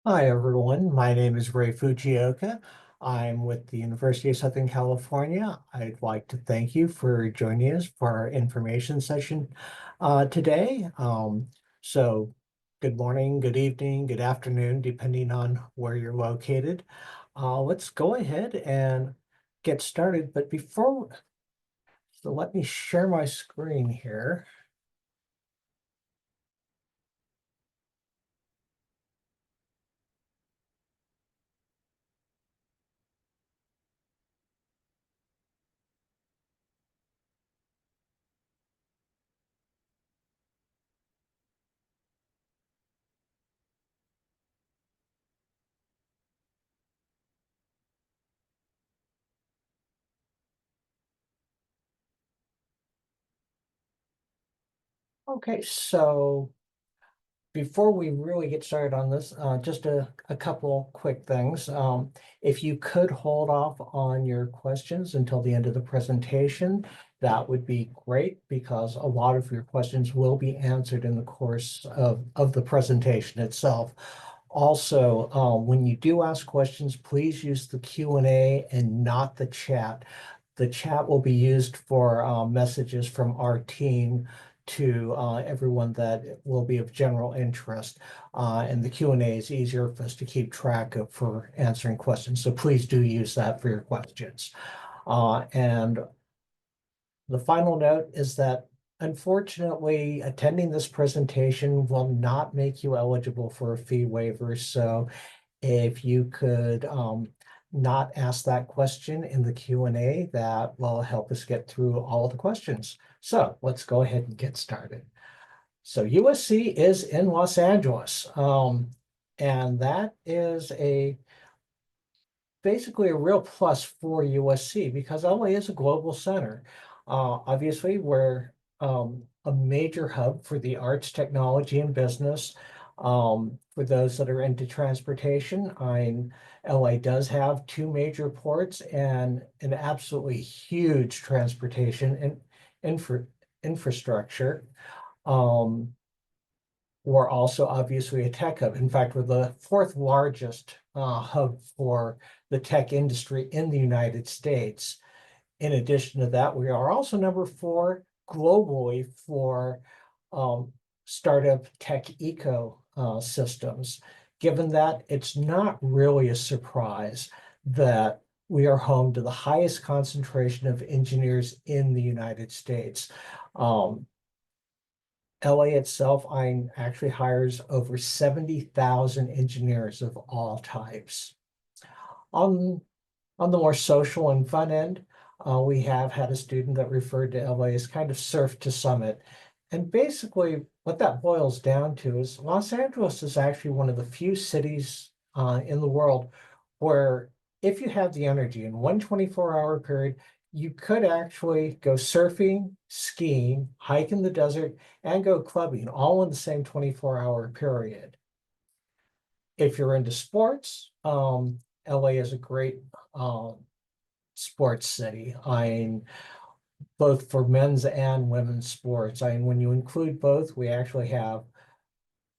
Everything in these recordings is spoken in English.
Hi, everyone. My name is Ray Fujioka. I'm with the University of Southern California. I'd like to thank you for joining us for our information session today. So, good morning, good evening, good afternoon, depending on where you're located. Let's go ahead and get started. So let me share my screen here. Okay, so before we really get started on this, just a couple quick things. If you could hold off on your questions until the end of the presentation, that would be great because a lot of your questions will be answered in the course of the presentation itself. Also, when you do ask questions, please use the Q&A and not the chat. The chat will be used for messages from our team to everyone that will be of general interest. And the Q&A is easier for us to keep track of for answering questions. So please do use that for your questions. And the final note is that unfortunately, attending this presentation will not make you eligible for a fee waiver. So if you could not ask that question in the Q&A, that will help us get through all of the questions. So let's go ahead and get started. So USC is in Los Angeles, and that is basically a real plus for USC because LA is a global center. Obviously, we're a major hub for the arts, technology, and business. For those that are into transportation, LA does have two major ports and an absolutely huge transportation and infrastructure. Um, we're also obviously a tech hub. In fact, we're the fourth largest hub for the tech industry in the United States. In addition to that, we are also number four globally for startup tech ecosystems. Given that, it's not really a surprise that we are home to the highest concentration of engineers in the United States. LA itself, I actually hires over 70,000 engineers of all types. On on the more social and fun end, we have had a student that referred to LA as kind of surf to summit. And basically, what that boils down to is Los Angeles is actually one of the few cities in the world where if you have the energy in one 24-hour period, you could actually go surfing, skiing, hike in the desert, and go clubbing all in the same 24-hour period. If you're into sports, LA is a great sports city. Both for men's and women's sports. When you include both, we actually have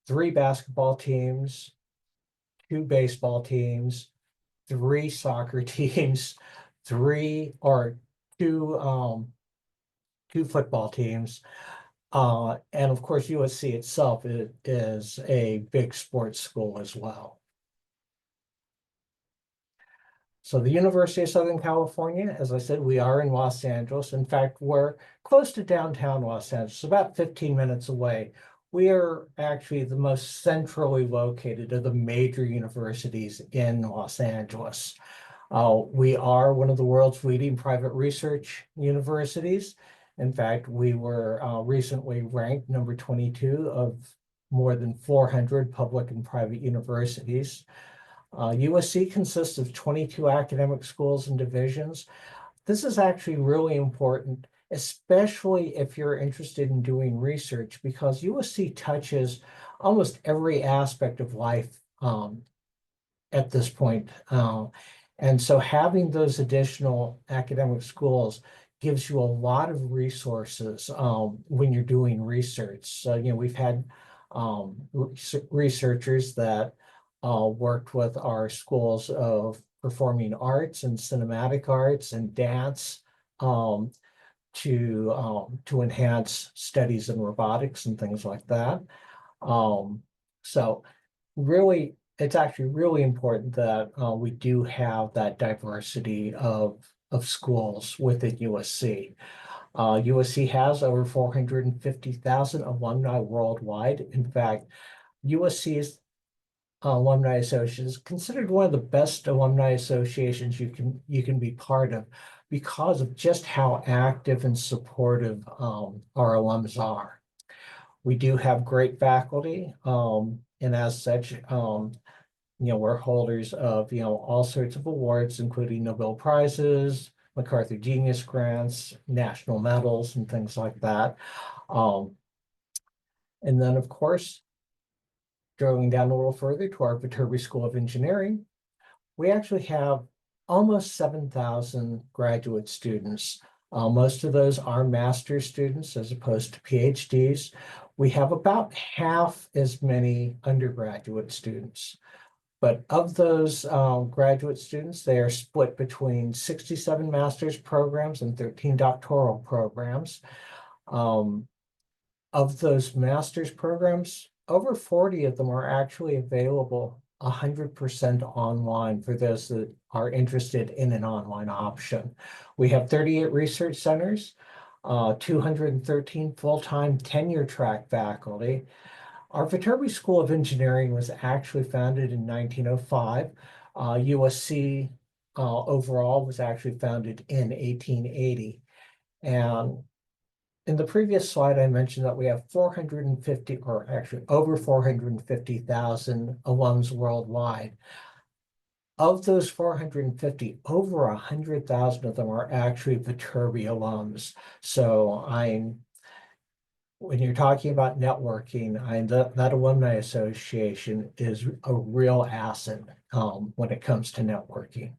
three basketball teams, two baseball teams, three soccer teams, three or two football teams. And of course, USC itself is a big sports school as well. So the University of Southern California, as I said, we are in Los Angeles. In fact, we're close to downtown Los Angeles, about 15 minutes away. We are actually the most centrally located of the major universities in Los Angeles. We are one of the world's leading private research universities. In fact, we were recently ranked number 22 of more than 400 public and private universities. USC consists of 22 academic schools and divisions. This is actually really important, especially if you're interested in doing research, because USC touches almost every aspect of life at this point. And so having those additional academic schools gives you a lot of resources when you're doing research. So, we've had researchers that worked with our schools of performing arts and cinematic arts and dance um, to enhance studies in robotics and things like that. So really, it's actually really important that we do have that diversity of schools within USC. USC has over 450,000 alumni worldwide. In fact, USC's Alumni Association is considered one of the best alumni associations you can be part of because of just how active and supportive our alums are. We do have great faculty, and as such, we're holders of all sorts of awards, including Nobel Prizes, MacArthur Genius Grants, national medals, and things like that. Um, and then, of course, drilling down a little further to our Viterbi School of Engineering, we actually have almost 7,000 graduate students. Most of those are master's students as opposed to PhDs. We have about half as many undergraduate students. But of those graduate students, they are split between 67 master's programs and 13 doctoral programs. Of those master's programs, over 40 of them are actually available 100% online for those that are interested in an online option. We have 38 research centers, 213 full-time tenure track faculty. Our Viterbi School of Engineering was actually founded in 1905. USC overall was actually founded in 1880. And in the previous slide, I mentioned that we have 450, or actually over 450,000 alums worldwide. Of those 450, over 100,000 of them are actually Viterbi alums. So when you're talking about networking, that alumni association is a real asset when it comes to networking.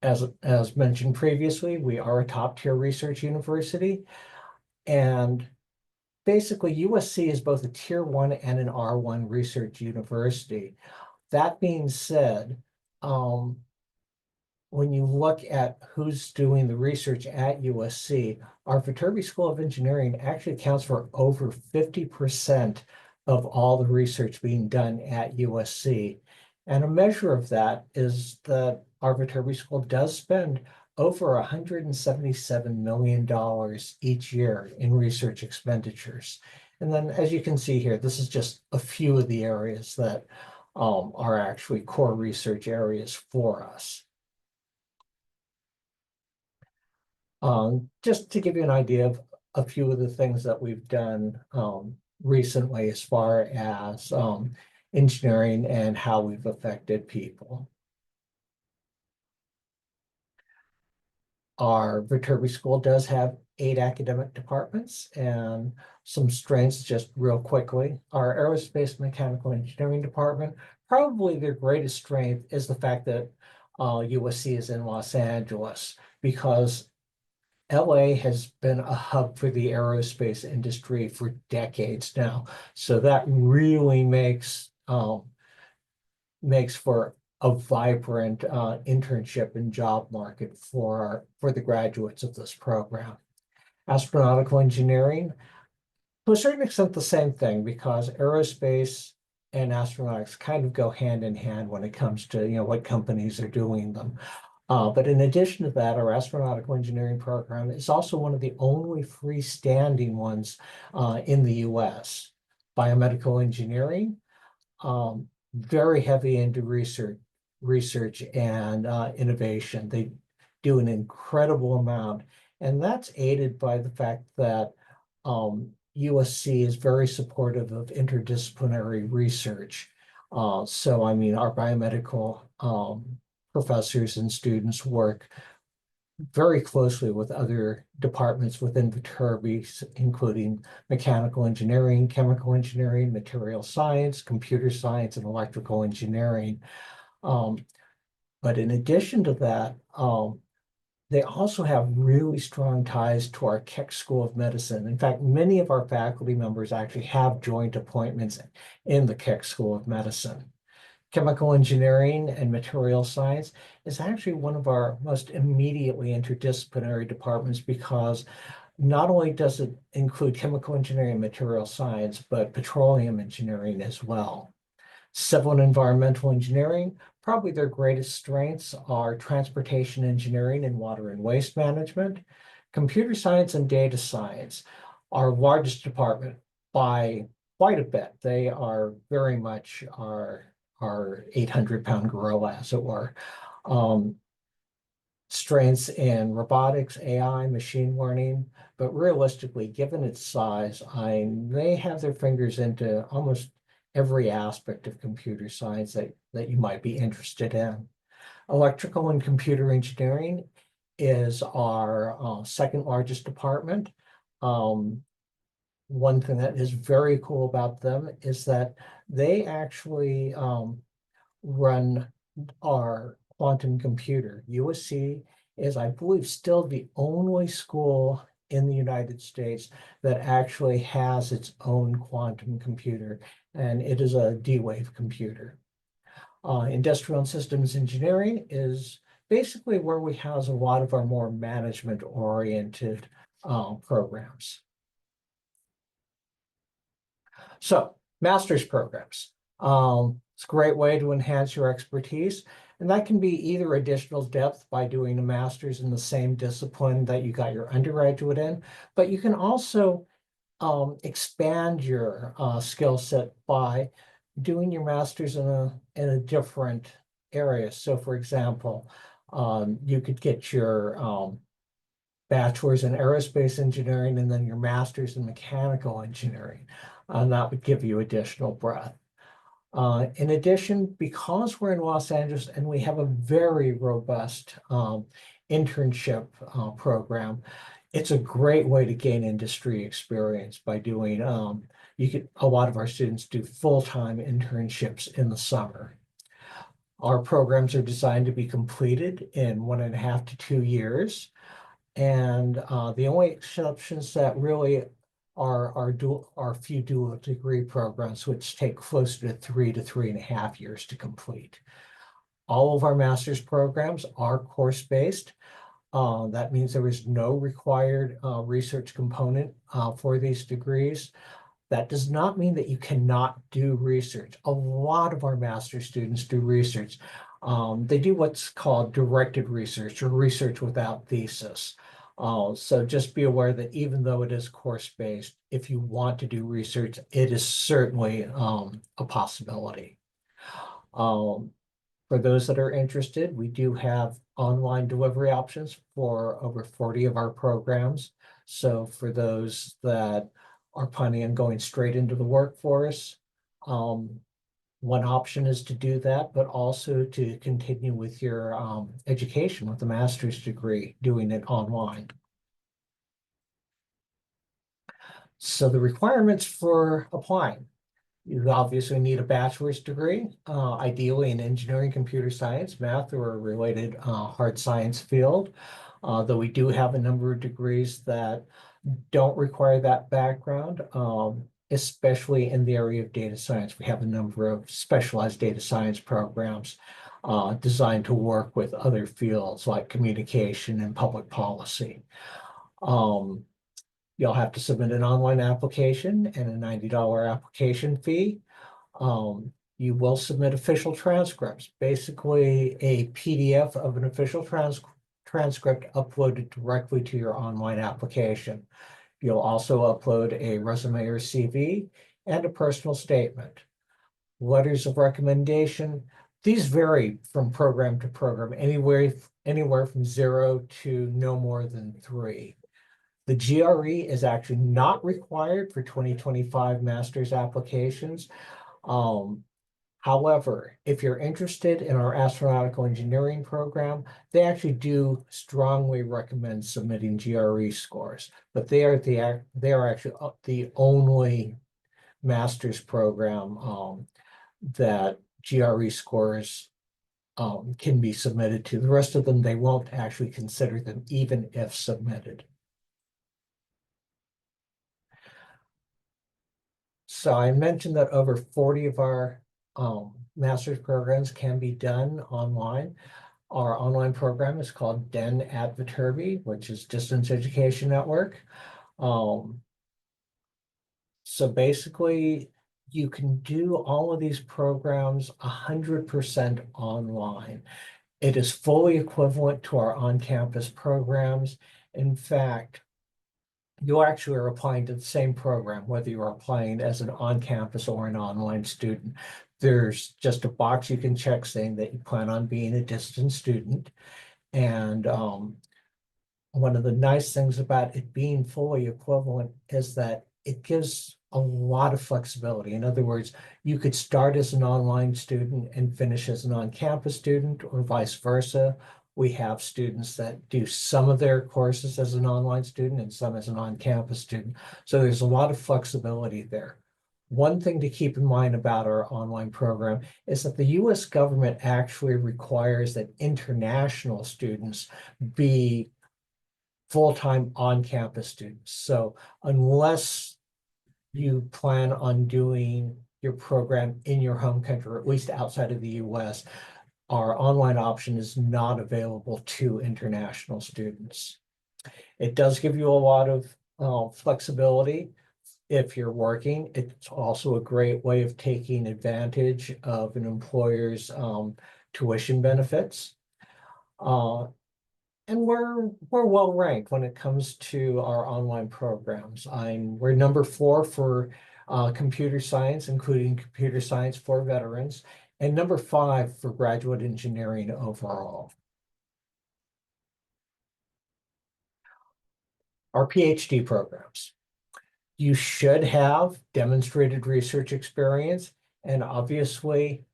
As mentioned previously, we are a top tier research university, and basically USC is both a tier 1 and an R1 research university. That being said, when you look at who's doing the research at USC, our Viterbi School of Engineering actually accounts for over 50% of all the research being done at USC. And a measure of that is that our Viterbi School does spend over $177 million each year in research expenditures. And then, as you can see here, this is just a few of the areas that are actually core research areas for us. Just to give you an idea of a few of the things that we've done recently as far as engineering and how we've affected people. Our Viterbi School does have 8 academic departments, and some strengths just real quickly. Our Aerospace Mechanical Engineering department, probably their greatest strength is the fact that USC is in Los Angeles, because LA has been a hub for the aerospace industry for decades now. So that really makes for a vibrant internship and job market for the graduates of this program. Astronautical engineering, to a certain extent, the same thing, because aerospace and astronautics kind of go hand in hand when it comes to what companies are doing them. But in addition to that, our astronautical engineering program is also one of the only freestanding ones in the US. Biomedical engineering, very heavy into research and innovation. They do an incredible amount, and that's aided by the fact that USC is very supportive of interdisciplinary research. So, I mean, our biomedical professors and students work very closely with other departments within Viterbi, including mechanical engineering, chemical engineering, material science, computer science, and electrical engineering. But in addition to that, They also have really strong ties to our Keck School of Medicine. In fact, many of our faculty members actually have joint appointments in the Keck School of Medicine. Chemical engineering and material science is actually one of our most immediately interdisciplinary departments because not only does it include chemical engineering and material science, but petroleum engineering as well. Civil and environmental engineering, probably their greatest strengths are transportation engineering and water and waste management. Computer science and data science, our largest department by quite a bit. They are very much our 800-pound gorilla, as it were. Strengths in robotics, AI, machine learning, but realistically, given its size, they have their fingers into almost every aspect of computer science that you might be interested in. Electrical and computer engineering is our second largest department. One thing that is very cool about them is that they actually run our quantum computer. USC is, I believe, still the only school in the United States that actually has its own quantum computer, and it is a D-Wave computer. Industrial and systems engineering is basically where we house a lot of our more management-oriented programs. So, master's programs. It's a great way to enhance your expertise, and that can be either additional depth by doing a master's in the same discipline that you got your undergraduate in, but you can also expand your skill set by doing your master's in a different area. So, for example, you could get your bachelor's in aerospace engineering and then your master's in mechanical engineering. And that would give you additional breadth. In addition, because we're in Los Angeles and we have a very robust internship program, it's a great way to gain industry experience by doing, a lot of our students do full-time internships in the summer. Our programs are designed to be completed in 1.5 to 2 years. And the only exceptions that really are few dual degree programs, which take closer to 3 to 3.5 years to complete. All of our master's programs are course-based. That means there is no required research component for these degrees. That does not mean that you cannot do research. A lot of our master's students do research. They do what's called directed research or research without thesis. So just be aware that even though it is course-based, if you want to do research, it is certainly a possibility. For those that are interested, we do have online delivery options for over 40 of our programs. So for those that are planning on going straight into the workforce, one option is to do that, but also to continue with your education with a master's degree, doing it online. So the requirements for applying. You obviously need a bachelor's degree, ideally in engineering, computer science, math, or a related hard science field. Though we do have a number of degrees that don't require that background, especially in the area of data science. We have a number of specialized data science programs designed to work with other fields like communication and public policy. You'll have to submit an online application and a $90 application fee. You will submit official transcripts, basically a PDF of an official transcript uploaded directly to your online application. You'll also upload a resume or CV and a personal statement. Letters of recommendation, these vary from program to program, anywhere from 0 to no more than 3. The GRE is actually not required for 2025 master's applications. However, if you're interested in our astronautical engineering program, they actually do strongly recommend submitting GRE scores, but they are actually the only master's program that GRE scores can be submitted to. The rest of them, they won't actually consider them even if submitted. So I mentioned that over 40 of our master's programs can be done online. Our online program is called DEN at Viterbi, which is Distance Education Network. So basically, you can do all of these programs 100% online. It is fully equivalent to our on-campus programs. In fact, you actually are applying to the same program, whether you're applying as an on-campus or an online student. There's just a box you can check saying that you plan on being a distance student. And one of the nice things about it being fully equivalent is that it gives a lot of flexibility. In other words, you could start as an online student and finish as an on-campus student, or vice versa. We have students that do some of their courses as an online student and some as an on-campus student. So there's a lot of flexibility there. One thing to keep in mind about our online program is that the US government actually requires that international students be full-time on-campus students. So unless you plan on doing your program in your home country, or at least outside of the US, our online option is not available to international students. It does give you a lot of flexibility if you're working. It's also a great way of taking advantage of an employer's tuition benefits. And we're well ranked when it comes to our online programs. We're number 4 for computer science, including computer science for veterans, and number 5 for graduate engineering overall. Our PhD programs. You should have demonstrated research experience, and obviously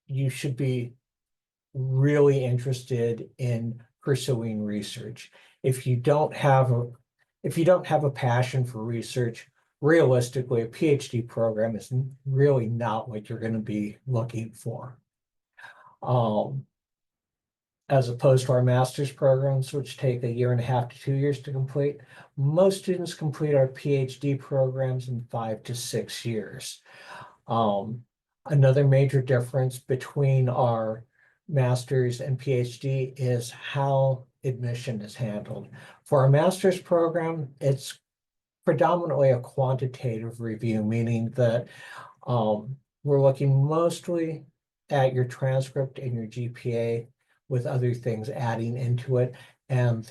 you should be really interested in pursuing research. If you don't have a passion for research, realistically, a PhD program is really not what you're going to be looking for. As opposed to our master's programs, which take 1.5 to 2 years to complete, most students complete our PhD programs in 5 to 6 years. Another major difference between our master's and PhD is how admission is handled. For our master's program, it's predominantly a quantitative review, meaning that we're looking mostly at your transcript and your GPA, with other things adding into it. And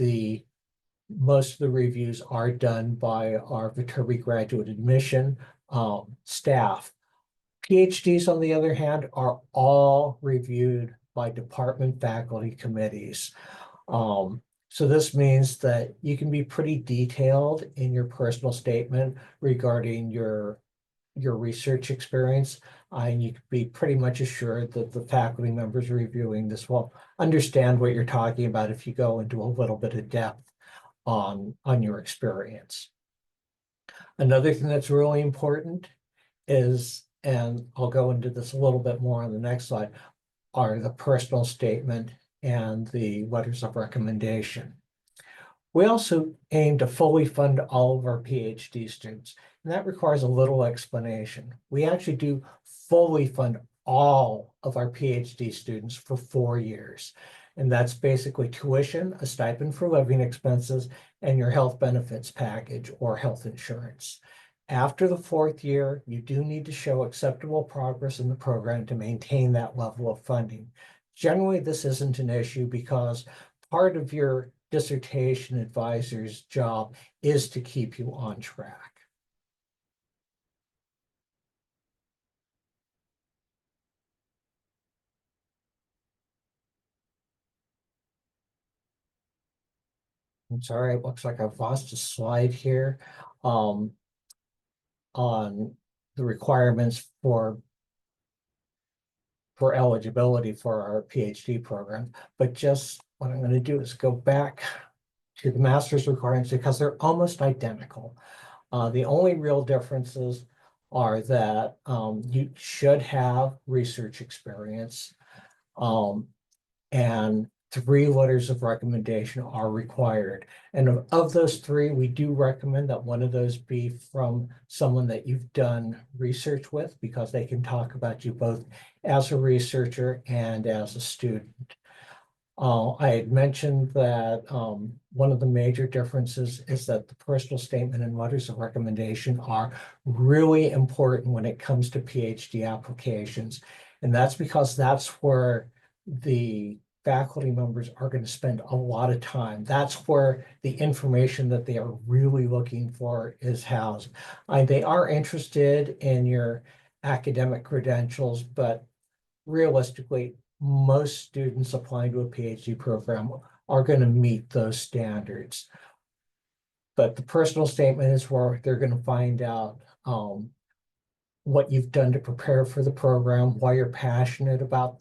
most of the reviews are done by our Viterbi graduate admission staff. PhDs, on the other hand, are all reviewed by department faculty committees. So this means that you can be pretty detailed in your personal statement regarding your research experience. And you can be pretty much assured that the faculty members reviewing this will understand what you're talking about if you go into a little bit of depth on your experience. Another thing that's really important is, and I'll go into this a little bit more on the next slide, are the personal statement and the letters of recommendation. We also aim to fully fund all of our PhD students, and that requires a little explanation. We actually do fully fund all of our PhD students for 4 years. And that's basically tuition, a stipend for living expenses, and your health benefits package or health insurance. After the 4th year, you do need to show acceptable progress in the program to maintain that level of funding. Generally, this isn't an issue because part of your dissertation advisor's job is to keep you on track. I'm sorry, it looks like I've lost a slide here on the requirements for eligibility for our PhD program. But just what I'm going to do is go back to the master's requirements because they're almost identical. The only real differences are that you should have research experience. And 3 letters of recommendation are required. And of those 3, we do recommend that one of those be from someone that you've done research with, because they can talk about you both as a researcher and as a student. I had mentioned that one of the major differences is that the personal statement and letters of recommendation are really important when it comes to PhD applications. And that's because that's where the faculty members are going to spend a lot of time. That's where the information that they are really looking for is housed. They are interested in your academic credentials, but realistically, most students applying to a PhD program are going to meet those standards. But the personal statement is where they're going to find out what you've done to prepare for the program, why you're passionate about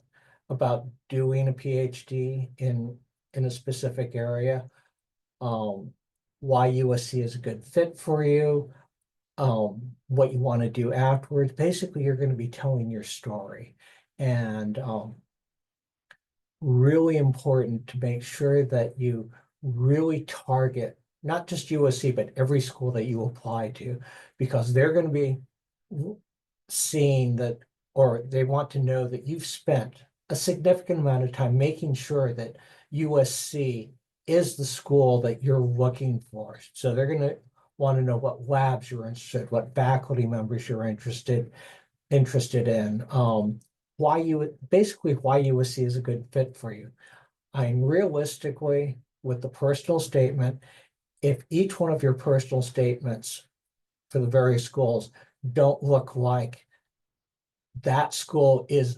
doing a PhD in a specific area, why USC is a good fit for you, what you want to do afterwards. Basically, you're going to be telling your story. And really important to make sure that you really target not just USC, but every school that you apply to, because they're going to be seeing that, or they want to know that you've spent a significant amount of time making sure that USC is the school that you're looking for. So they're going to want to know what labs you're interested, what faculty members you're interested in, why USC is a good fit for you. Realistically, with the personal statement, if each one of your personal statements for the various schools don't look like that school is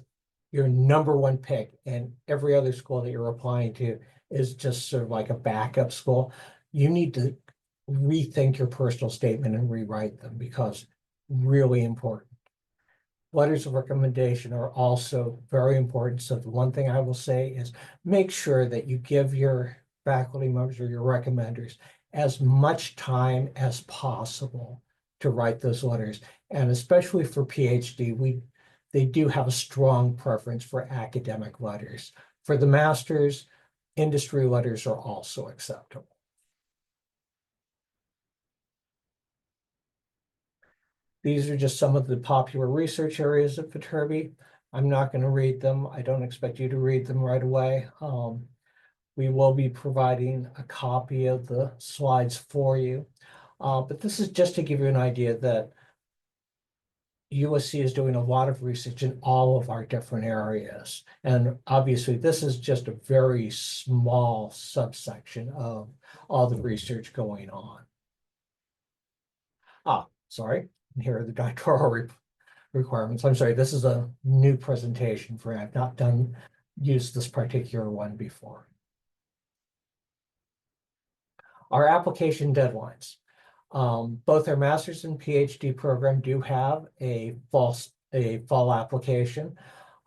your number one pick and every other school that you're applying to is just sort of like a backup school, you need to rethink your personal statement and rewrite them, because really important. Letters of recommendation are also very important. So the one thing I will say is make sure that you give your faculty members or your recommenders as much time as possible to write those letters. And especially for PhD, they do have a strong preference for academic letters. For the masters, industry letters are also acceptable. These are just some of the popular research areas at Viterbi. I'm not going to read them. I don't expect you to read them right away. We will be providing a copy of the slides for you. But this is just to give you an idea that USC is doing a lot of research in all of our different areas. And obviously, this is just a very small subsection of all the research going on. Sorry. Here are the doctoral requirements. I'm sorry, this is a new presentation for, I've not used this particular one before. Our application deadlines. Both our master's and PhD program do have a fall application.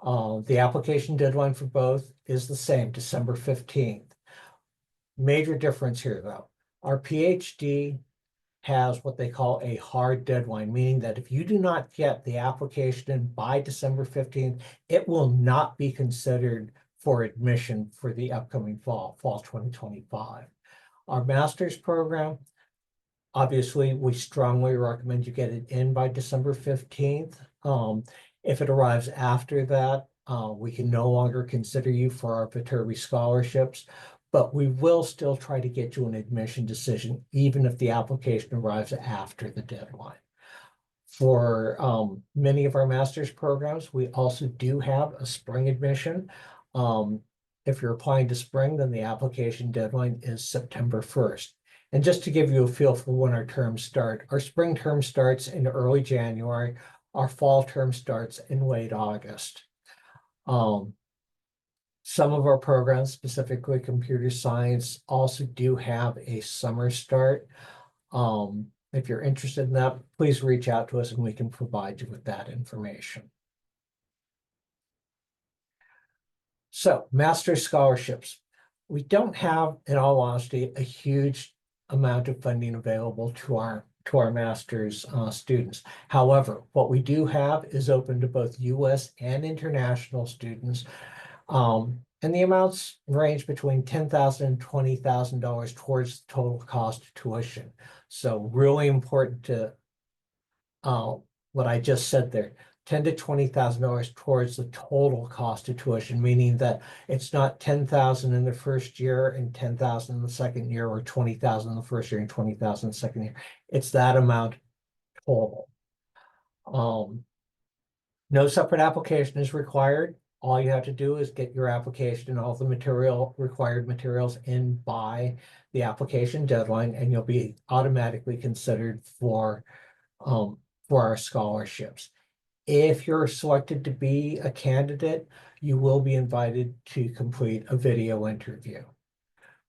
The application deadline for both is the same, December 15th. Major difference here though. Our PhD has what they call a hard deadline, meaning that if you do not get the application in by December 15th, it will not be considered for admission for the upcoming fall 2025. Our master's program, obviously, we strongly recommend you get it in by December 15th. If it arrives after that, we can no longer consider you for our Viterbi scholarships, but we will still try to get you an admission decision, even if the application arrives after the deadline. For many of our master's programs, we also do have a spring admission. If you're applying to spring, then the application deadline is September 1st. And just to give you a feel for when our terms start, our spring term starts in early January. Our fall term starts in late August. Some of our programs, specifically computer science, also do have a summer start. If you're interested in that, please reach out to us and we can provide you with that information. So, master's scholarships. We don't have, in all honesty, a huge amount of funding available to our master's students. However, what we do have is open to both U.S. and international students. And the amounts range between $10,000 and $20,000 towards the total cost of tuition. So really important to what I just said there, $10,000 to $20,000 towards the total cost of tuition, meaning that it's not 10,000 in the first year and 10,000 in the second year, or 20,000 in the first year and 20,000 in the second year. It's that amount total. No separate application is required. All you have to do is get your application and all the required materials in by the application deadline, and you'll be automatically considered for our scholarships. If you're selected to be a candidate, you will be invited to complete a video interview.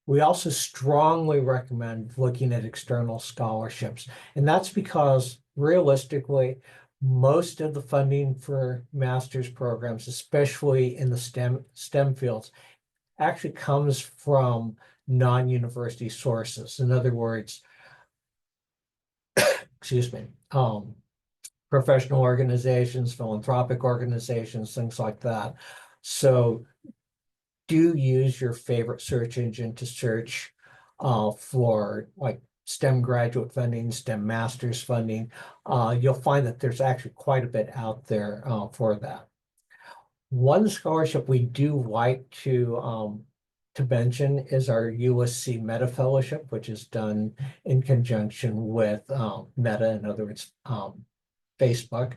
We also strongly recommend looking at external scholarships, and that's because realistically, most of the funding for master's programs, especially in the STEM fields, actually comes from non-university sources. In other words, excuse me, professional organizations, philanthropic organizations, things like that. So do use your favorite search engine to search for like STEM graduate funding, STEM master's funding. You'll find that there's actually quite a bit out there for that. One scholarship we do like to mention is our USC Meta Fellowship, which is done in conjunction with Meta, in other words, Facebook.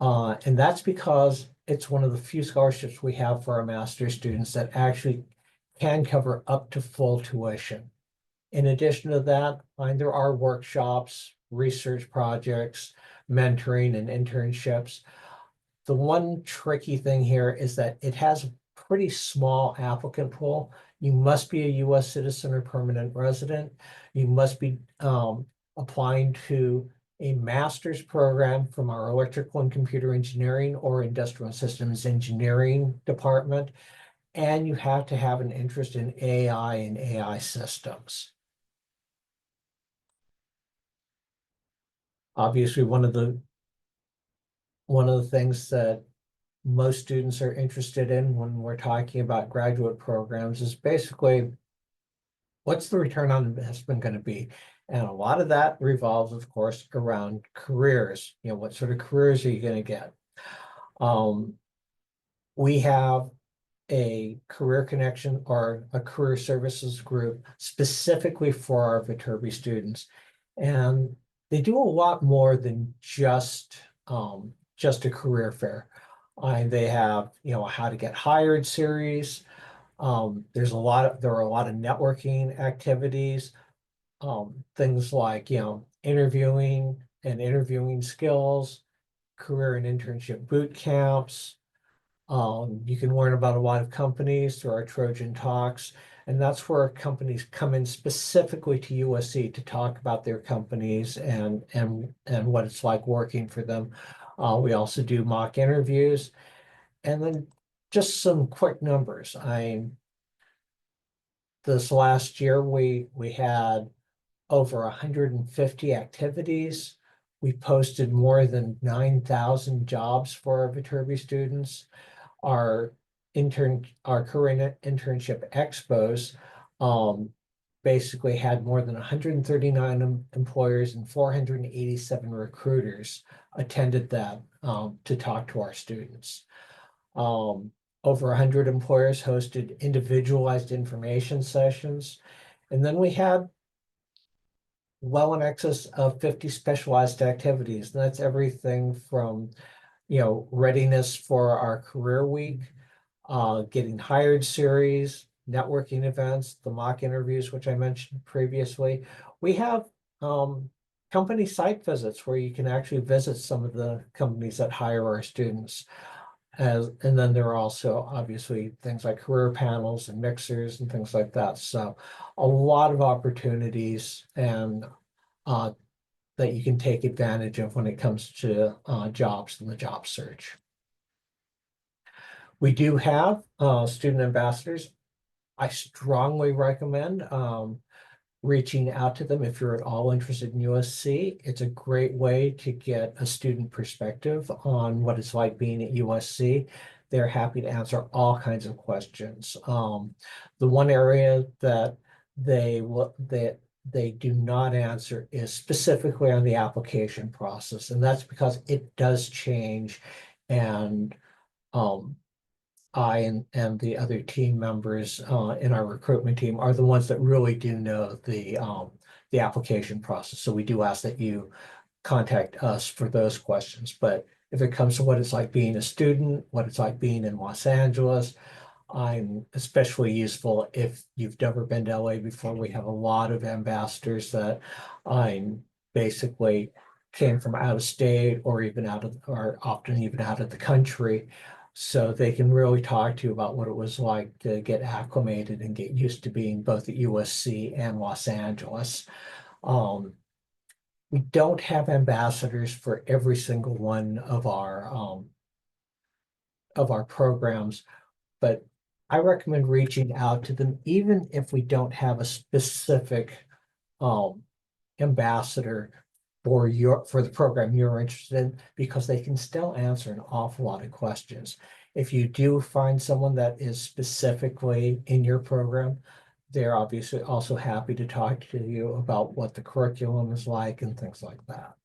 And that's because it's one of the few scholarships we have for our master's students that actually can cover up to full tuition. In addition to that, there are workshops, research projects, mentoring, and internships. The one tricky thing here is that it has a pretty small applicant pool. You must be a U.S. citizen or permanent resident. You must be applying to a master's program from our electrical and computer engineering or industrial systems engineering department. And you have to have an interest in AI and AI systems. Obviously, one of the things that most students are interested in when we're talking about graduate programs is basically, what's the return on investment going to be? And a lot of that revolves, of course, around careers. What sort of careers are you going to get? We have a career connection or a career services group specifically for our Viterbi students. And they do a lot more than just a career fair. They have, how to get hired series. There are a lot of networking activities, things like, interviewing and interviewing skills, career and internship boot camps. You can learn about a lot of companies through our Trojan Talks, and that's where companies come in specifically to USC to talk about their companies and what it's like working for them. We also do mock interviews, and then just some quick numbers. This last year we had over 150 activities. We posted more than 9,000 jobs for our Viterbi students. Our career internship expos basically had more than 139 employers and 487 recruiters attended that to talk to our students. Over 100 employers hosted individualized information sessions. And then we had well in excess of 50 specialized activities. And that's everything from, readiness for our career week, getting hired series, networking events, the mock interviews, which I mentioned previously. We have company site visits where you can actually visit some of the companies that hire our students. And then there are also obviously things like career panels and mixers and things like that. So a lot of opportunities and that you can take advantage of when it comes to jobs and the job search. We do have student ambassadors. I strongly recommend reaching out to them if you're at all interested in USC. It's a great way to get a student perspective on what it's like being at USC. they're happy to answer all kinds of questions. The one area that they do not answer is specifically on the application process, and that's because it does change. And um, and the other team members in our recruitment team are the ones that really do know the application process. So we do ask that you contact us for those questions. But if it comes to what it's like being a student, what it's like being in Los Angeles, I'm especially useful if you've never been to LA before. We have a lot of ambassadors that I'm basically came from out of state or even out of, or often even out of the country. So they can really talk to you about what it was like to get acclimated and get used to being both at USC and Los Angeles. Um, we don't have ambassadors for every single one of our programs, but I recommend reaching out to them, even if we don't have a specific um, ambassador for the program you're interested in, because they can still answer an awful lot of questions. If you do find someone that is specifically in your program, they're obviously also happy to talk to you about what the curriculum is like and things like that.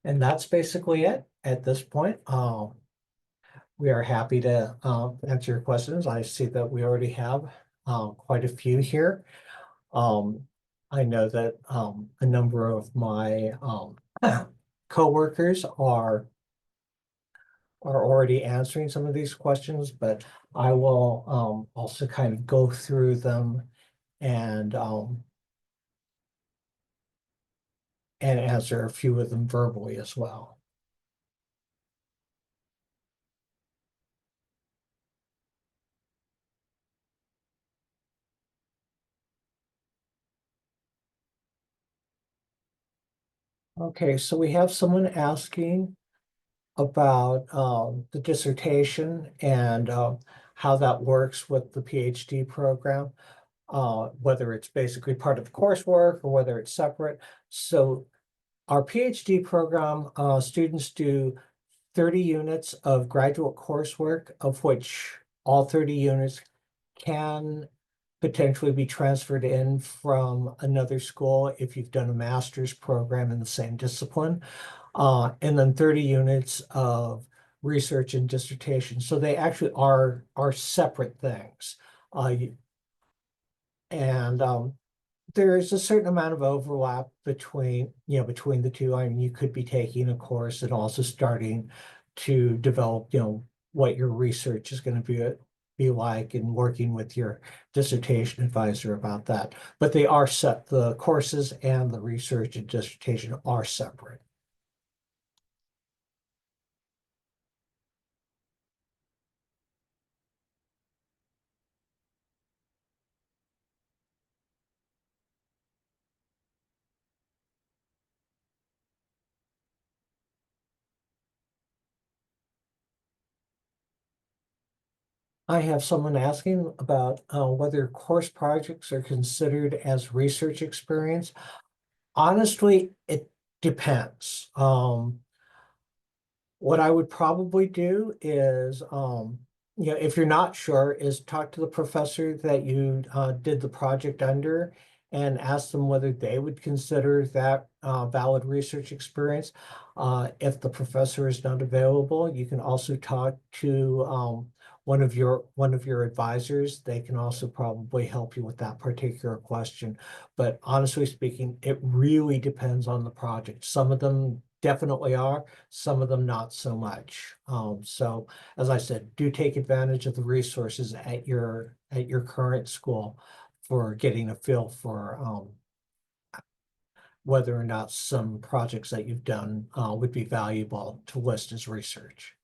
And that's basically it at this point. We are happy to answer your questions. I see that we already have quite a few here. Um, I know that a number of my coworkers are already answering some of these questions, but I will also kind of go through them and um, and answer a few of them verbally as well. Okay, so we have someone asking about the dissertation and how that works with the PhD program, whether it's basically part of the coursework or whether it's separate. So our PhD program, students do 30 units of graduate coursework, of which all 30 units can potentially be transferred in from another school if you've done a master's program in the same discipline, and then 30 units of research and dissertation. So they actually are separate things. And there is a certain amount of overlap between the two. I mean, you could be taking a course and also starting to develop, what your research is going to be like and working with your dissertation advisor about that. But they are set, the courses and the research and dissertation are separate. I have someone asking about whether course projects are considered as research experience. Honestly, it depends. What I would probably do is, if you're not sure, is talk to the professor that you did the project under and ask them whether they would consider that valid research experience. If the professor is not available, you can also talk to one of your advisors. They can also probably help you with that particular question. But honestly speaking, it really depends on the project. Some of them definitely are, some of them not so much. So as I said, do take advantage of the resources at your current school for getting a feel for whether or not some projects that you've done would be valuable to list as research.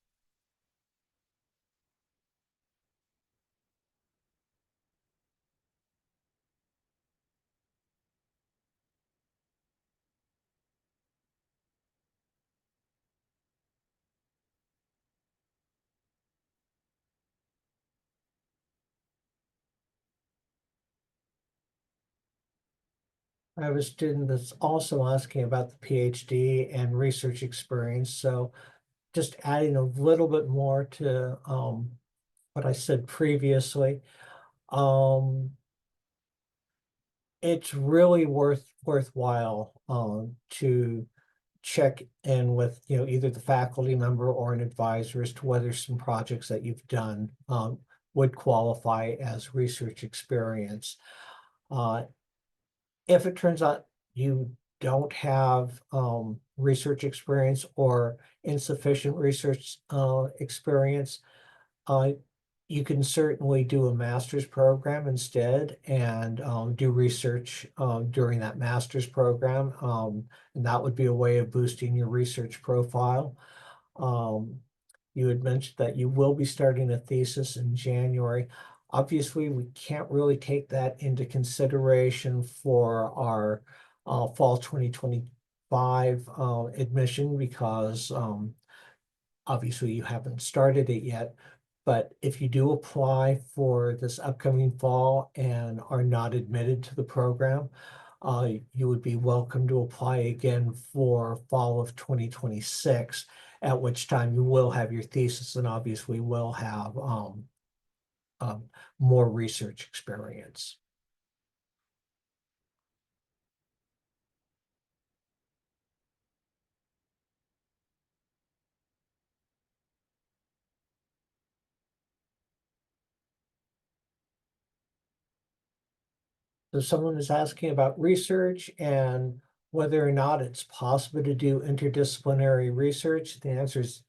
I have a student that's also asking about the PhD and research experience. So just adding a little bit more to what I said previously. Um, it's really worthwhile to check in with, either the faculty member or an advisor as to whether some projects that you've done would qualify as research experience. Uh, if it turns out you don't have research experience or insufficient research experience, uh, you can certainly do a master's program instead and do research during that master's program. And that would be a way of boosting your research profile. Um, you had mentioned that you will be starting a thesis in January. Obviously, we can't really take that into consideration for our fall 2025 admission because obviously you haven't started it yet. But if you do apply for this upcoming fall and are not admitted to the program, you would be welcome to apply again for fall of 2026, at which time you will have your thesis and obviously will have um, more research experience. So someone is asking about research and whether or not it's possible to do interdisciplinary research. The answer is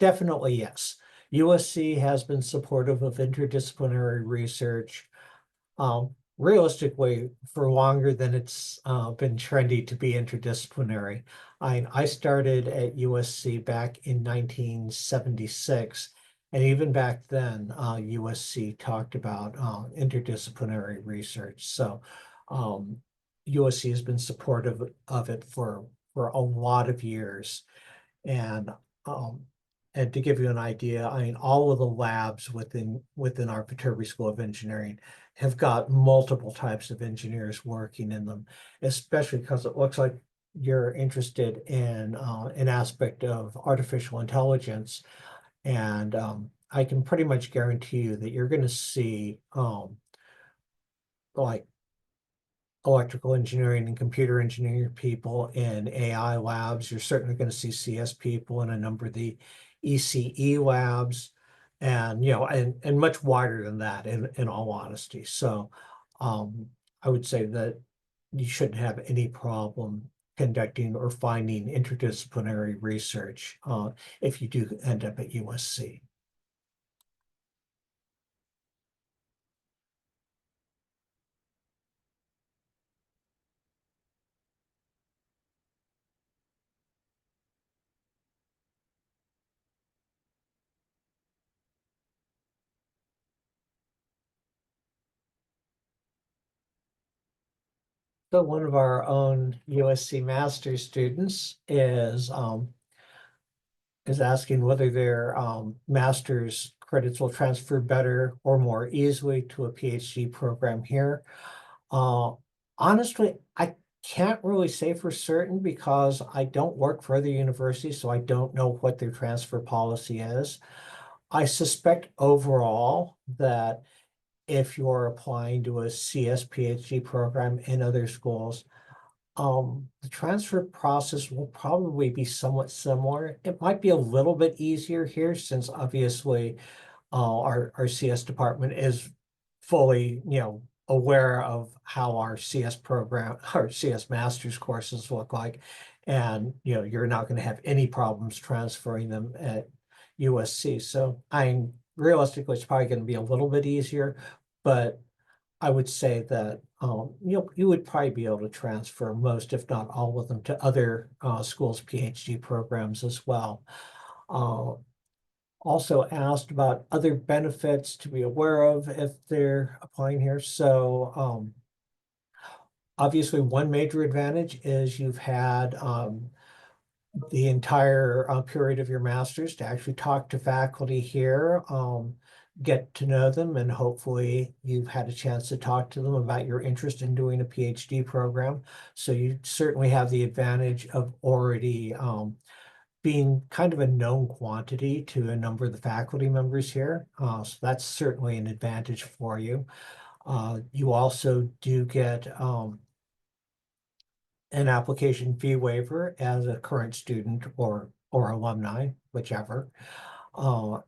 definitely yes. USC has been supportive of interdisciplinary research, realistically for longer than it's been trendy to be interdisciplinary. I started at USC back in 1976, and even back then, USC talked about interdisciplinary research. So USC has been supportive of it for a lot of years. And um, and to give you an idea, I mean, all of the labs within our Viterbi School of Engineering have got multiple types of engineers working in them, especially because it looks like you're interested in an aspect of artificial intelligence. And I can pretty much guarantee you that you're going to see like electrical engineering and computer engineering people in AI labs. You're certainly going to see CS people in a number of the ECE labs, and and much wider than that in all honesty. So um, I would say that you shouldn't have any problem conducting or finding interdisciplinary research if you do end up at USC. So one of our own USC master's students is asking whether their master's credits will transfer better or more easily to a PhD program here. Uh, honestly, I can't really say for certain because I don't work for other universities, so I don't know what their transfer policy is. I suspect overall that if you're applying to a CS PhD program in other schools, the transfer process will probably be somewhat similar. It might be a little bit easier here since obviously our CS department is fully, aware of how our CS program, our CS master's courses look like. And, you're not going to have any problems transferring them at USC. So realistically, it's probably going to be a little bit easier, but I would say that you would probably be able to transfer most, if not all of them, to other schools' PhD programs as well. Uh, Also asked about other benefits to be aware of if they're applying here. So obviously, one major advantage is you've had the entire period of your master's to actually talk to faculty here, get to know them, and hopefully you've had a chance to talk to them about your interest in doing a PhD program. So you certainly have the advantage of already being kind of a known quantity to a number of the faculty members here. So that's certainly an advantage for you. You also do get an application fee waiver as a current student or alumni, whichever. Uh,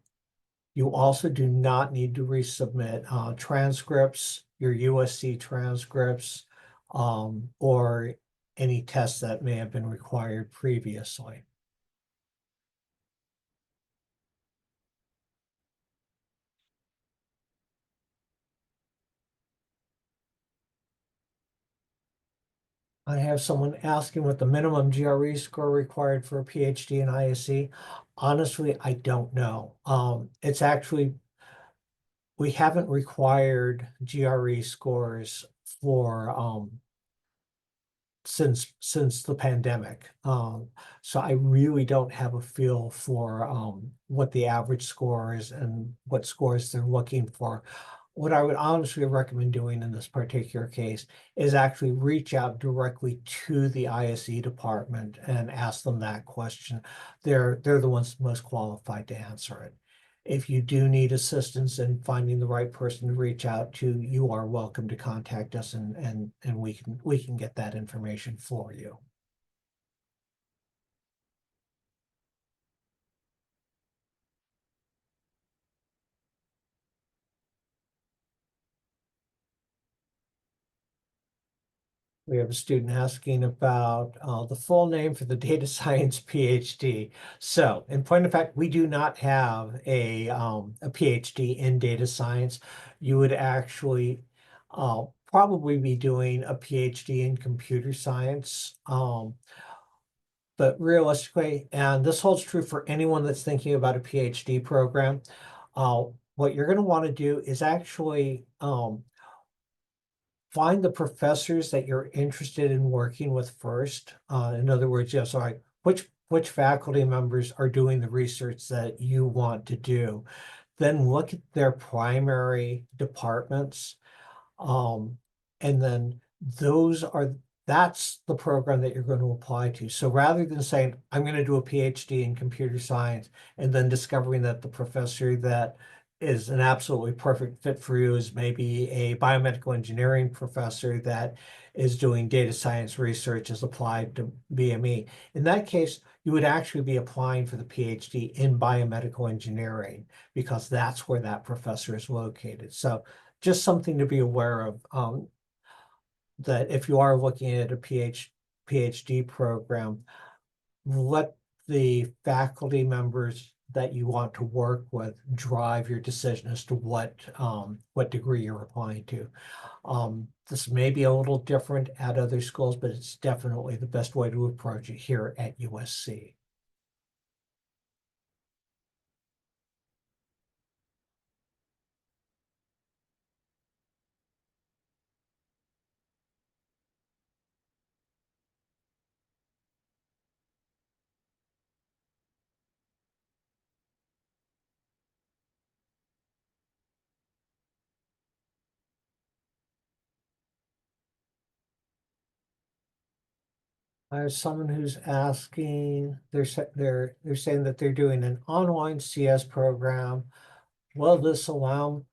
you also do not need to resubmit transcripts, your USC transcripts, or any tests that may have been required previously. I have someone asking what the minimum GRE score required for a PhD in ISC. Honestly, I don't know. It's actually, we haven't required GRE scores for since the pandemic. So I really don't have a feel for what the average score is and what scores they're looking for. What I would honestly recommend doing in this particular case is actually reach out directly to the ISE department and ask them that question. They're the ones most qualified to answer it. If you do need assistance in finding the right person to reach out to, you are welcome to contact us and we can get that information for you. We have a student asking about the full name for the data science PhD. So, in point of fact, we do not have a PhD in data science. You would actually probably be doing a PhD in computer science. But realistically, and this holds true for anyone that's thinking about a PhD program, what you're going to want to do is actually find the professors that you're interested in working with first. In other words, yeah, sorry, which faculty members are doing the research that you want to do. Then look at their primary departments. And then that's the program that you're going to apply to. So rather than saying, I'm going to do a PhD in computer science and then discovering that the professor that is an absolutely perfect fit for you is maybe a biomedical engineering professor that is doing data science research as applied to BME. In that case, you would actually be applying for the PhD in biomedical engineering because that's where that professor is located. So just something to be aware of, that if you are looking at a PhD program, let the faculty members that you want to work with drive your decision as to what degree you're applying to. This may be a little different at other schools, but it's definitely the best way to approach it here at USC. I have someone who's asking, they're saying that they're doing an online CS program. Will this allow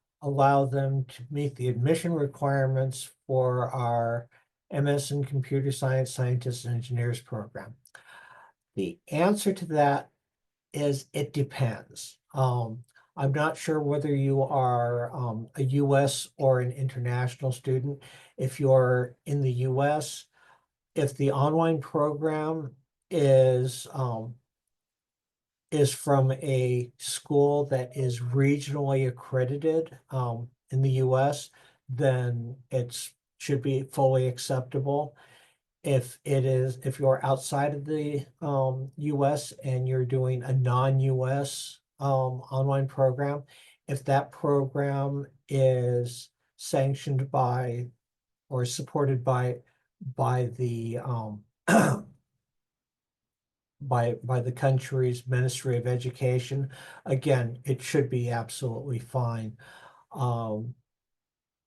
them to meet the admission requirements for our MS in Computer Science Scientists and Engineers program? The answer to that is it depends. I'm not sure whether you are a US or an international student. If you're in the US, if the online program is from a school that is regionally accredited in the US, then it should be fully acceptable. If you're outside of the US and you're doing a non-US online program, if that program is sanctioned by or supported by the by the country's Ministry of Education, again, it should be absolutely fine.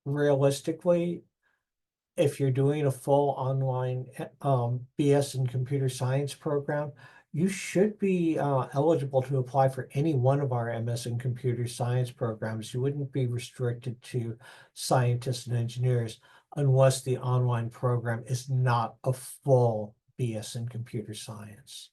Realistically, if you're doing a full online BS in computer science program, You should be eligible to apply for any one of our MS in computer science programs. You wouldn't be restricted to scientists and engineers unless the online program is not a full BS in computer science.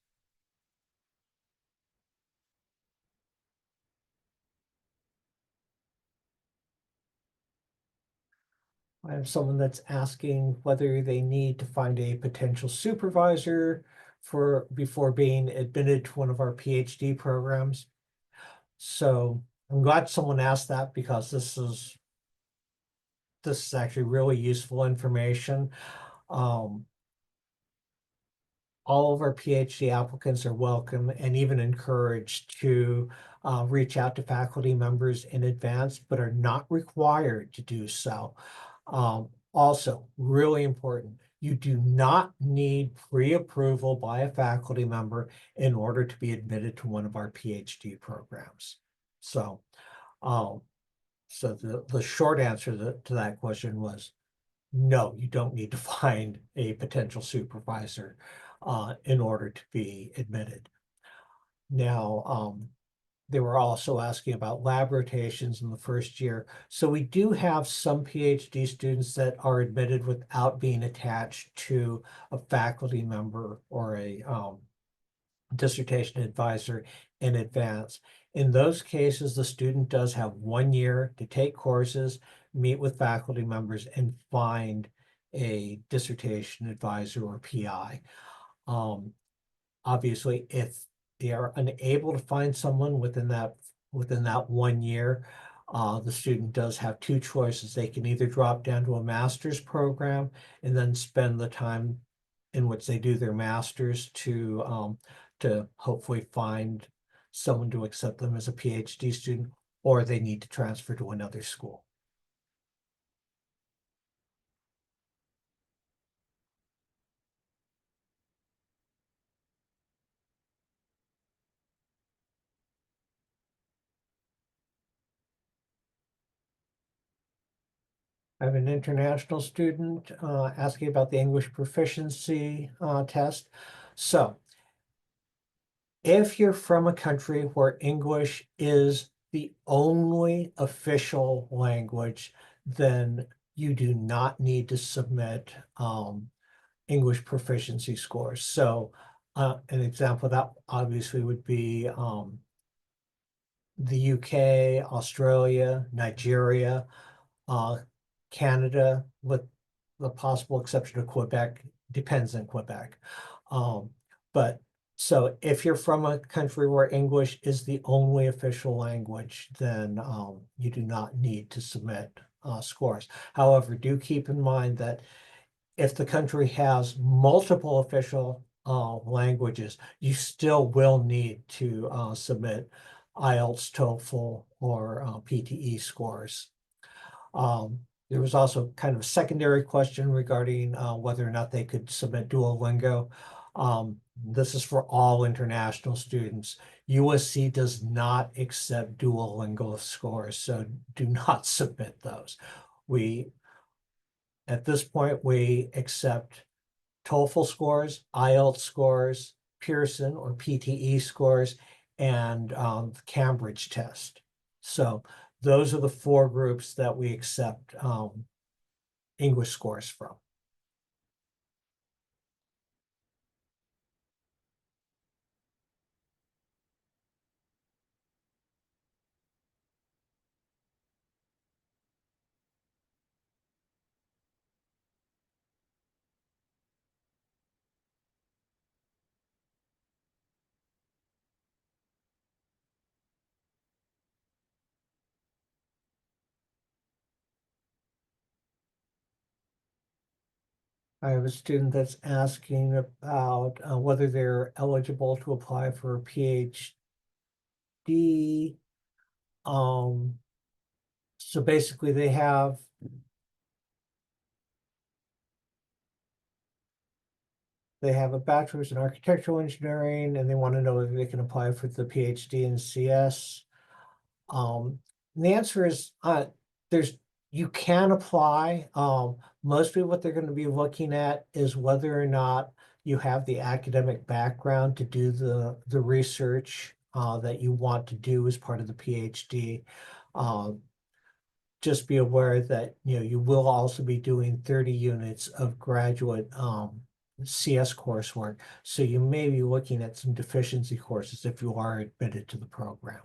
I have someone that's asking whether they need to find a potential supervisor for before being admitted to one of our PhD programs. So I'm glad someone asked that because this is actually really useful information. Um, all of our PhD applicants are welcome and even encouraged to reach out to faculty members in advance, but are not required to do so. Also, really important, you do not need pre-approval by a faculty member in order to be admitted to one of our PhD programs. So, um, so the short answer to that question was no, you don't need to find a potential supervisor in order to be admitted. Now, they were also asking about lab rotations in the first year. So we do have some PhD students that are admitted without being attached to a faculty member or a dissertation advisor in advance. In those cases, the student does have 1 year to take courses, meet with faculty members, and find a dissertation advisor or PI. Obviously, if they are unable to find someone within that 1 year, the student does have two choices. They can either drop down to a master's program and then spend the time in which they do their master's to hopefully find someone to accept them as a PhD student, or they need to transfer to another school. I have an international student asking about the English proficiency test. So if you're from a country where English is the only official language, then you do not need to submit English proficiency scores. So an example of that obviously would be the UK, Australia, Nigeria, uh, Canada, with the possible exception of Quebec, depends on Quebec. Um, but so if you're from a country where English is the only official language, then you do not need to submit scores. However, do keep in mind that if the country has multiple official languages, you still will need to submit IELTS, TOEFL, or PTE scores. There was also kind of a secondary question regarding whether or not they could submit Duolingo. This is for all international students. USC does not accept Duolingo scores, so do not submit those. At this point, we accept TOEFL scores, IELTS scores, Pearson or PTE scores, and the Cambridge test. So those are the four groups that we accept English scores from. I have a student that's asking about whether they're eligible to apply for a PhD. Um, so basically they have a bachelor's in architectural engineering and they want to know whether they can apply for the PhD in CS. And the answer is there's you can apply. Mostly what they're going to be looking at is whether or not you have the academic background to do the research that you want to do as part of the PhD. Um, just be aware that you will also be doing 30 units of graduate CS coursework. So you may be looking at some deficiency courses if you are admitted to the program.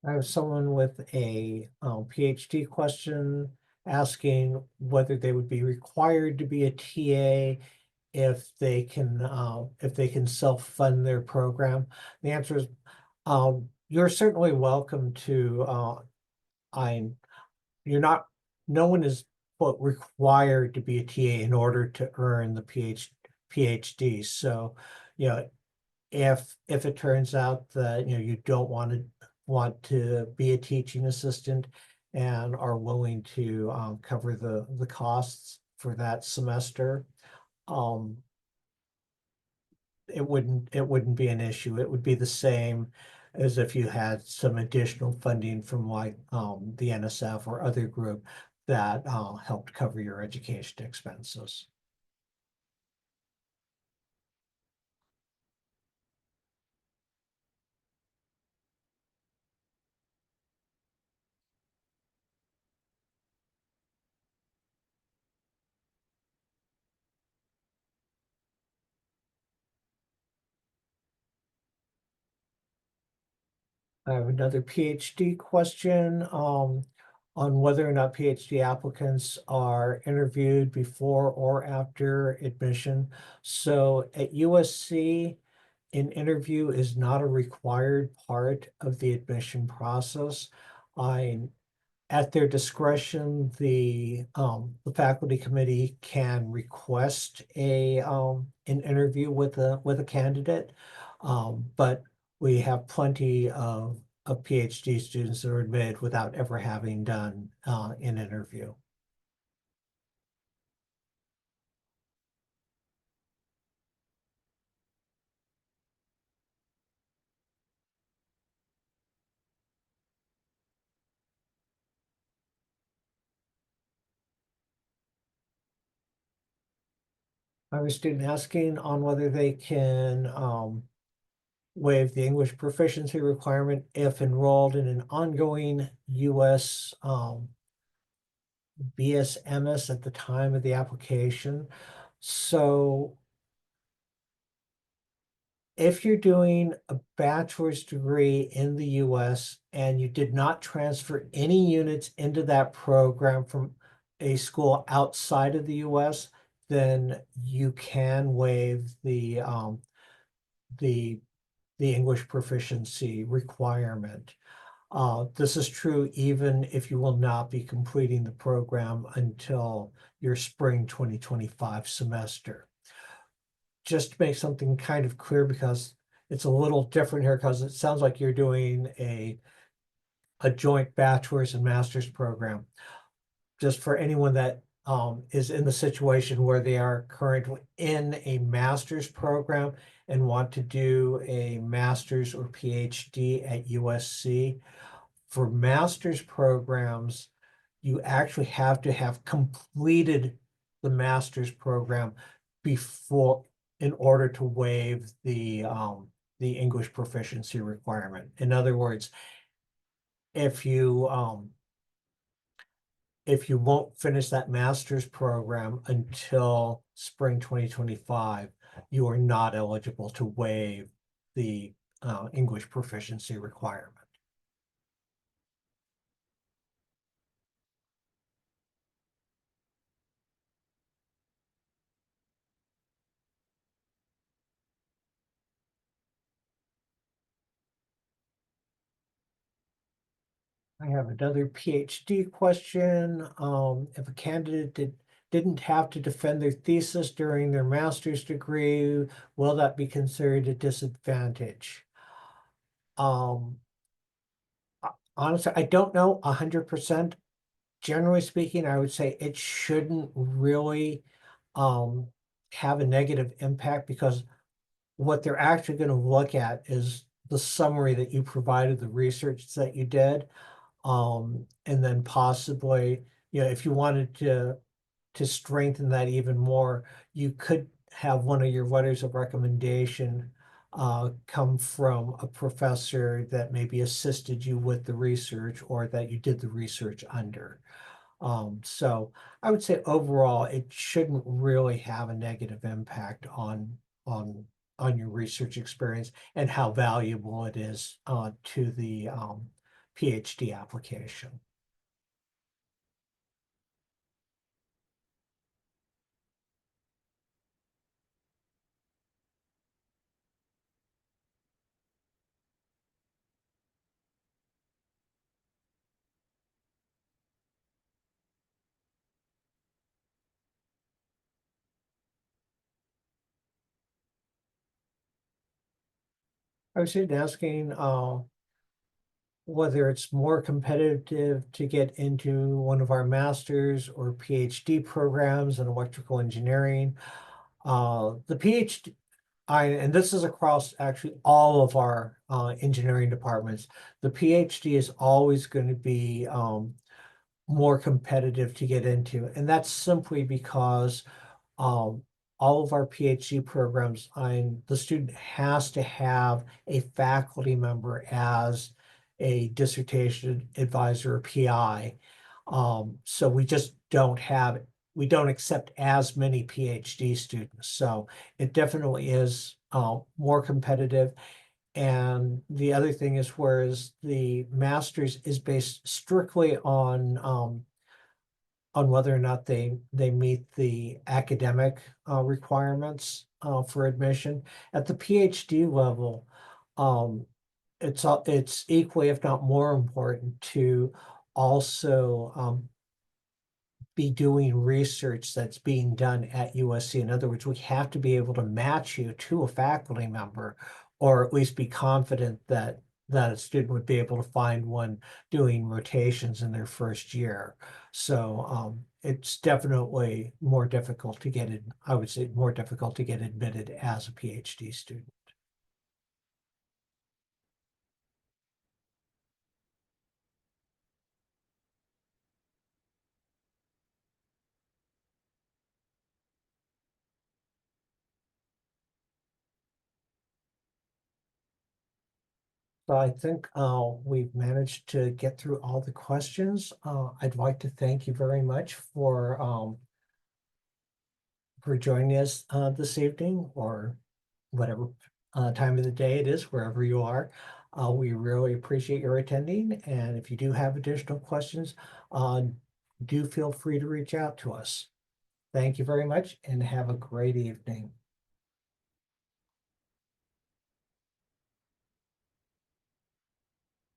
I have someone with a PhD question asking whether they would be required to be a TA if they can self-fund their program. The answer is you're certainly welcome to I you're not no one is quote required to be a TA in order to earn the PhD. So, you know, if it turns out that you don't want to be a teaching assistant and are willing to cover the costs for that semester, um, it wouldn't be an issue. It would be the same as if you had some additional funding from like the NSF or other group that helped cover your education expenses. I have another PhD question on whether or not PhD applicants are interviewed before or after admission. So at USC, an interview is not a required part of the admission process. I At their discretion, the faculty committee can request an interview with a candidate. But we have plenty of PhD students that are admitted without ever having done an interview. I have a student asking on whether they can waive the English proficiency requirement if enrolled in an ongoing US BSMS at the time of the application. So if you're doing a bachelor's degree in the US and you did not transfer any units into that program from a school outside of the US, then you can waive the the English proficiency requirement. This is true even if you will not be completing the program until your spring 2025 semester. Just to make something kind of clear, because it's a little different here, because it sounds like you're doing a joint bachelor's and master's program. Just for anyone that is in the situation where they are currently in a master's program and want to do a master's or PhD at USC, for master's programs, you actually have to have completed the master's program before, in order to waive the English proficiency requirement. In other words, if you if you won't finish that master's program until spring 2025, you are not eligible to waive the English proficiency requirement. I have another PhD question. If a candidate didn't have to defend their thesis during their master's degree, will that be considered a disadvantage? Um, Honestly, I don't know 100%. Generally speaking, I would say it shouldn't really um, have a negative impact, because what they're actually going to look at is the summary that you provided, the research that you did, and then possibly, if you wanted to strengthen that even more, you could have one of your letters of recommendation come from a professor that maybe assisted you with the research or that you did the research under. So I would say overall, it shouldn't really have a negative impact on on your research experience and how valuable it is to the PhD application. I was asking whether it's more competitive to get into one of our master's or PhD programs in electrical engineering. The PhD, and this is across actually all of our engineering departments. The PhD is always going to be more competitive to get into, and that's simply because um, all of our PhD programs, the student has to have a faculty member as a dissertation advisor or PI. So we don't accept as many PhD students. So it definitely is more competitive. And the other thing is, whereas the master's is based strictly on whether or not they meet the academic requirements for admission. At the PhD level, um, it's equally, if not more important, to also be doing research that's being done at USC. In other words, we have to be able to match you to a faculty member, or at least be confident that a student would be able to find one doing rotations in their first year. So it's definitely more difficult to get it. I would say more difficult to get admitted as a PhD student. So I think we've managed to get through all the questions. I'd like to thank you very much for joining us this evening, or whatever time of the day it is, wherever you are. We really appreciate your attending. And if you do have additional questions, uh, do feel free to reach out to us. Thank you very much and have a great evening.